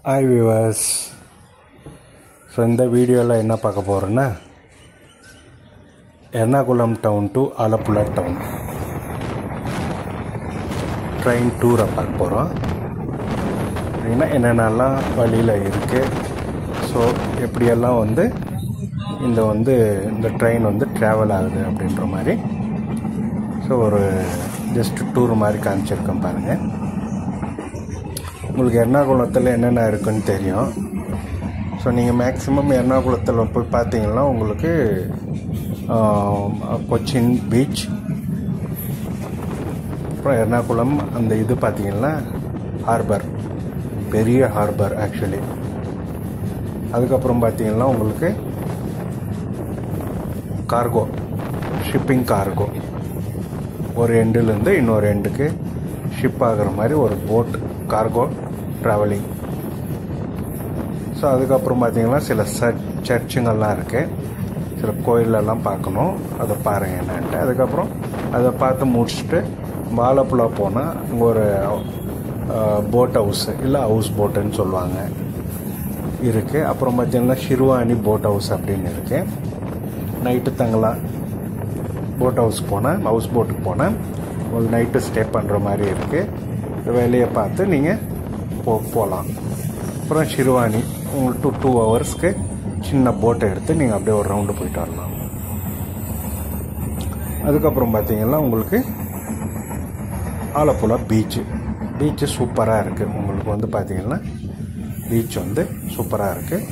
Hi viewers. So இந்த வீடியோவில் என்ன பார்க்க போகிறோன்னா Ernakulam town to Alappuzha town train டூரை பார்க்க போகிறோம். அப்படின்னா என்னென்னலாம் வழியில் இருக்குது, ஸோ எப்படியெல்லாம் இந்த ட்ரெயின் ட்ராவல் ஆகுது அப்படின்ற மாதிரி ஸோ ஒரு ஜஸ்ட் டூர் மாதிரி காமிச்சிருக்கேன் பாருங்கள். உங்களுக்கு எர்ணாகுளத்தில் என்னென்ன இருக்குன்னு தெரியும். ஸோ நீங்கள் மேக்ஸிமம் எர்ணாகுளத்தில் போய் பார்த்தீங்கன்னா உங்களுக்கு கொச்சின் பீச், அப்புறம் எர்ணாகுளம் அந்த இது பார்த்தீங்கன்னா ஹார்பர், பெரிய ஹார்பர் ஆக்சுவலி. அதுக்கப்புறம் பார்த்தீங்கன்னா உங்களுக்கு கார்கோ, ஷிப்பிங் கார்கோ, ஒரு எண்டுலேருந்து இன்னொரு எண்டுக்கு ஷிப் ஆகிற மாதிரி ஒரு போட் கார்கோ ட்ராவலிங். ஸோ அதுக்கப்புறம் பார்த்தீங்கன்னா சில சர்ச்சுங்கள்லாம் இருக்குது, சில கோயிலெல்லாம் பார்க்கணும், அதை பாருங்கள் என்னன்ட்டு. அதுக்கப்புறம் அதை பார்த்து முடிச்சுட்டு ஆலப்புழா போனால் அங்கே ஒரு போட் ஹவுஸ் இல்லை ஹவுஸ் போட்டுன்னு சொல்லுவாங்க இருக்குது. அப்புறம் பார்த்தீங்கன்னா ஷிர்வானி போட் ஹவுஸ் அப்படின்னு இருக்குது. நைட்டு தங்கலாம், போட் ஹவுஸ் போனால், ஹவுஸ் போட்டுக்கு போனால் ஒரு நைட்டு ஸ்டே பண்ணுற மாதிரி இருக்குது. வேலையை பார்த்து நீங்கள் போகலாம். அப்புறம் ஷிர்வானி உங்களுக்கு 2 ஹவர்ஸ்க்கு சின்ன போட்டை எடுத்து நீங்கள் அப்படியே ஒரு ரவுண்டு போயிட்டு வரலாம். அதுக்கப்புறம் பார்த்தீங்கன்னா உங்களுக்கு ஆலப்புழா பீச்சு சூப்பராக இருக்குது. உங்களுக்கு பார்த்தீங்கன்னா பீச் சூப்பராக இருக்குது.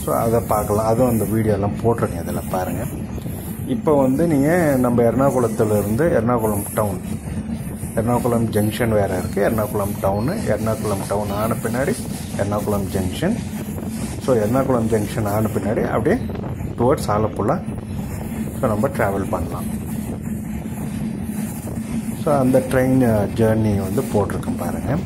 ஸோ அதை பார்க்கலாம். அதுவும் அந்த வீடியோலாம் போட்டிருக்கேன், அதில் பாருங்கள். இப்போ நீங்கள் நம்ம எர்ணாகுளத்துலேருந்து எர்ணாகுளம் டவுன், எர்ணாகுளம் ஜங்ஷன் வேறு இருக்குது, எர்ணாகுளம் டவுன் ஆன பின்னாடி Ernakulam junction. So Ernakulam junction ஆன பின்னாடி அப்படியே டுவர்ட்ஸ் ஆலப்புழா ஸோ நம்ம ட்ராவல் பண்ணலாம். ஸோ அந்த ட்ரெயின் ஜேர்னி போட்டிருக்கேன் பாருங்கள்.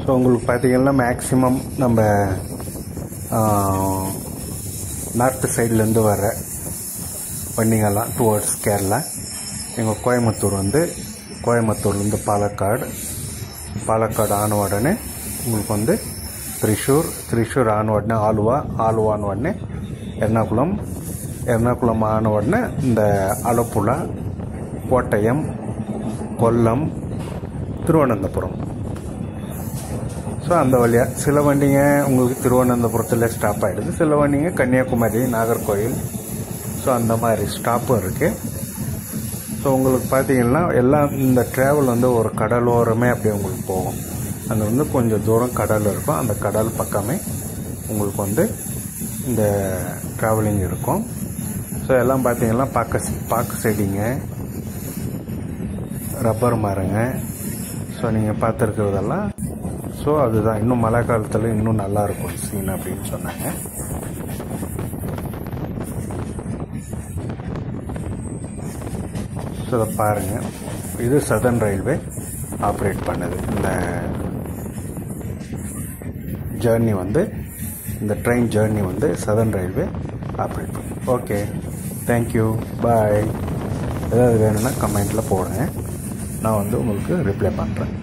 ஸோ உங்களுக்கு பார்த்தீங்கன்னா மேக்ஸிமம் நம்ம நார்த்து சைட்லேருந்து வர வண்டிங்கெல்லாம் டுவர்ட்ஸ் கேரளா. எங்கள் கோயம்புத்தூர்லேருந்து பாலக்காடு ஆன உடனே உங்களுக்கு திரிஷூர் ஆன உடனே ஆலுவான உடனே எர்ணாகுளம் ஆன உடனே இந்த ஆலப்புழா, கோட்டயம், கொல்லம், திருவனந்தபுரம். ஸோ அந்த வழியாக சில வண்டிங்க உங்களுக்கு திருவனந்தபுரத்தில் ஸ்டாப் ஆகிடுது, சில வண்டிங்க கன்னியாகுமரி, நாகர்கோவில், ஸோ அந்த மாதிரி ஸ்டாப்பும் இருக்குது. ஸோ உங்களுக்கு பார்த்தீங்கன்னா எல்லாம் இந்த ட்ராவல் ஒரு கடலோரமே அப்படியே உங்களுக்கு போகும். அங்கே கொஞ்சம் தூரம் கடல் இருக்கும், அந்த கடல் பக்கமே உங்களுக்கு இந்த ட்ராவலிங் இருக்கும். ஸோ எல்லாம் பார்த்தீங்கன்னா பாக்கு செடிங்க, ரப்பர் மரங்க, ஸோ நீங்கள் பார்த்துருக்கிறதெல்லாம். ஸோ அதுதான் இன்னும் மழை காலத்தில் இன்னும் நல்லாயிருக்கும் சீன் அப்படின்னு சொன்னாங்க. ஸோ அதை பாருங்கள், இது சதர்ன் ரயில்வே ஆப்ரேட் பண்ணுது இந்த ஜேர்னி இந்த train journey southern railway operate பண்ணுது. ஓகே, தேங்க்யூ, பாய். ஏதாவது வேணும்னா கமெண்ட்டில் போடுங்க, நான் உங்களுக்கு ரிப்ளை பண்ணுறேன்.